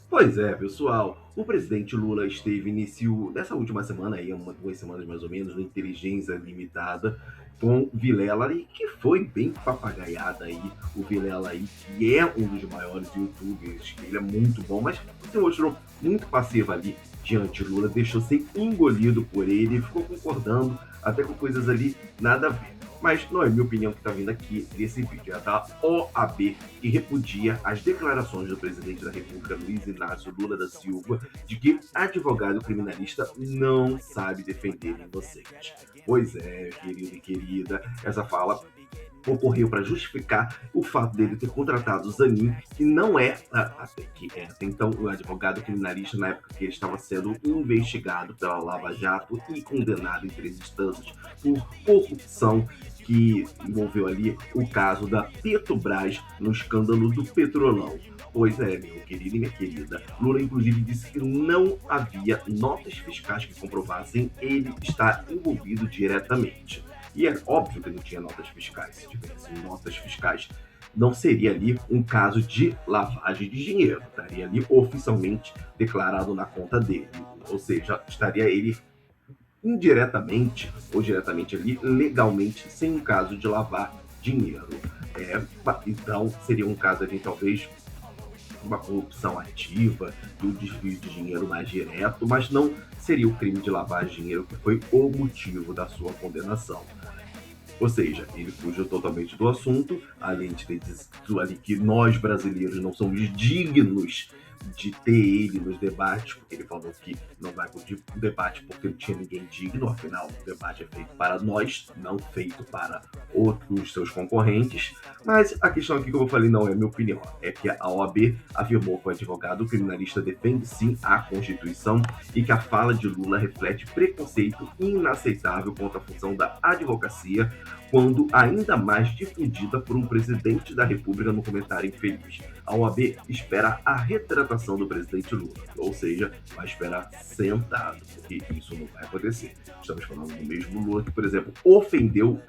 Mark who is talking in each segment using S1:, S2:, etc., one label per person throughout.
S1: Pois é, pessoal. O presidente Lula esteve início dessa última semana, aí, 2 semanas mais ou menos, no Inteligência Limitada com Vilela, e que foi bem papagaiada aí. O Vilela aí, que é um dos maiores youtubers, que ele é muito bom, mas se mostrou muito passivo ali diante do Lula, deixou ser engolido por ele, ficou concordando até com coisas ali nada a ver. Mas não é minha opinião que está vindo aqui nesse vídeo, é da OAB, que repudia as declarações do presidente da República, Luiz Inácio Lula da Silva, de que advogado criminalista não sabe defender inocentes. Pois é, querido e querida, essa fala ocorreu para justificar o fato dele ter contratado o Zanin, que não é, que é até então o advogado criminalista na época que ele estava sendo investigado pela Lava Jato e condenado em 3 instâncias por corrupção, que envolveu ali o caso da Petrobras no escândalo do Petrolão. Pois é, meu querido e minha querida. Lula, inclusive, disse que não havia notas fiscais que comprovassem ele estar envolvido diretamente. E é óbvio que não tinha notas fiscais. Se tivesse notas fiscais, não seria ali um caso de lavagem de dinheiro. Estaria ali oficialmente declarado na conta dele. Ou seja, estaria ele indiretamente ou diretamente ali, legalmente, sem um caso de lavar dinheiro. É, então, seria um caso ali, talvez, uma corrupção ativa, do desvio de dinheiro mais direto, mas não seria o crime de lavar dinheiro que foi o motivo da sua condenação. Ou seja, ele fugiu totalmente do assunto, além de ter dito ali que nós brasileiros não somos dignos de ter ele nos debates, porque ele falou que não vai com o debate porque não tinha ninguém digno, afinal, o debate é feito para nós, não feito para outros seus concorrentes. Mas a questão aqui, como eu falei, não é minha opinião, é que a OAB afirmou que o advogado criminalista defende sim a Constituição e que a fala de Lula reflete preconceito inaceitável contra a função da advocacia, quando ainda mais difundida por um presidente da República no comentário infeliz. A OAB espera a retratação do presidente Lula, ou seja, vai esperar sentado, porque isso não vai acontecer. Estamos falando do mesmo Lula que, por exemplo, ofendeu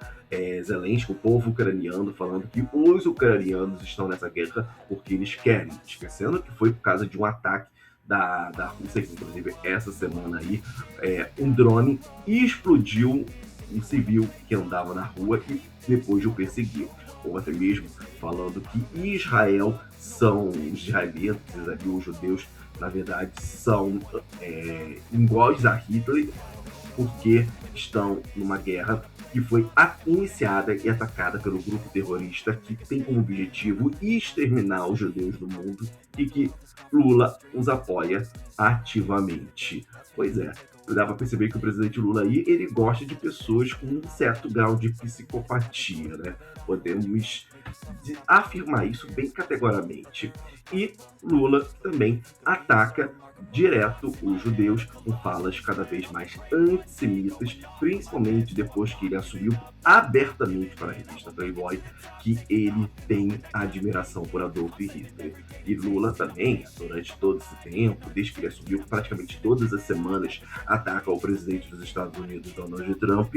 S1: Zelensky, o povo ucraniano, falando que os ucranianos estão nessa guerra porque eles querem, esquecendo que foi por causa de um ataque da Rússia, que inclusive essa semana aí, um drone explodiu um civil que andava na rua e depois o perseguiu. Ou até mesmo falando que Israel são os israelenses, ali, os judeus, na verdade, são iguais a Hitler, porque estão numa guerra que foi iniciada e atacada pelo grupo terrorista que tem como objetivo exterminar os judeus do mundo e que Lula os apoia ativamente. Pois é, dá para perceber que o presidente Lula aí, ele gosta de pessoas com um certo grau de psicopatia, né? Podemos afirmar isso bem categoricamente. E Lula também ataca direto os judeus com falas cada vez mais antissemitas, principalmente depois que ele assumiu abertamente para a revista Playboy que ele tem admiração por Adolf Hitler. E Lula também, durante todo esse tempo, desde que ele assumiu, praticamente todas as semanas, ataca o presidente dos Estados Unidos, Donald Trump,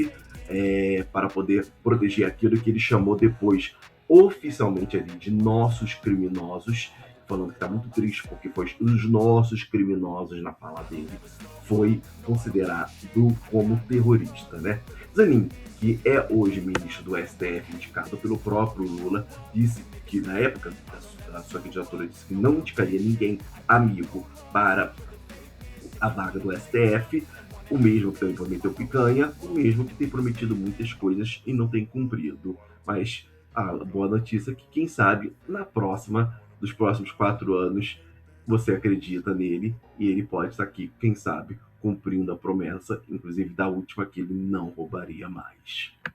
S1: para poder proteger aquilo que ele chamou depois oficialmente ali de nossos criminosos, falando que está muito triste porque foi os nossos criminosos, na fala dele, foi considerado como terrorista, né? Zanin, que é hoje ministro do STF, indicado pelo próprio Lula, disse que na época da sua candidatura disse que não indicaria ninguém amigo para a vaga do STF, o mesmo que também prometeu picanha, o mesmo que tem prometido muitas coisas e não tem cumprido. Mas a boa notícia é que, quem sabe, dos próximos 4 anos, você acredita nele e ele pode estar aqui, quem sabe, cumprindo a promessa, inclusive da última, que ele não roubaria mais.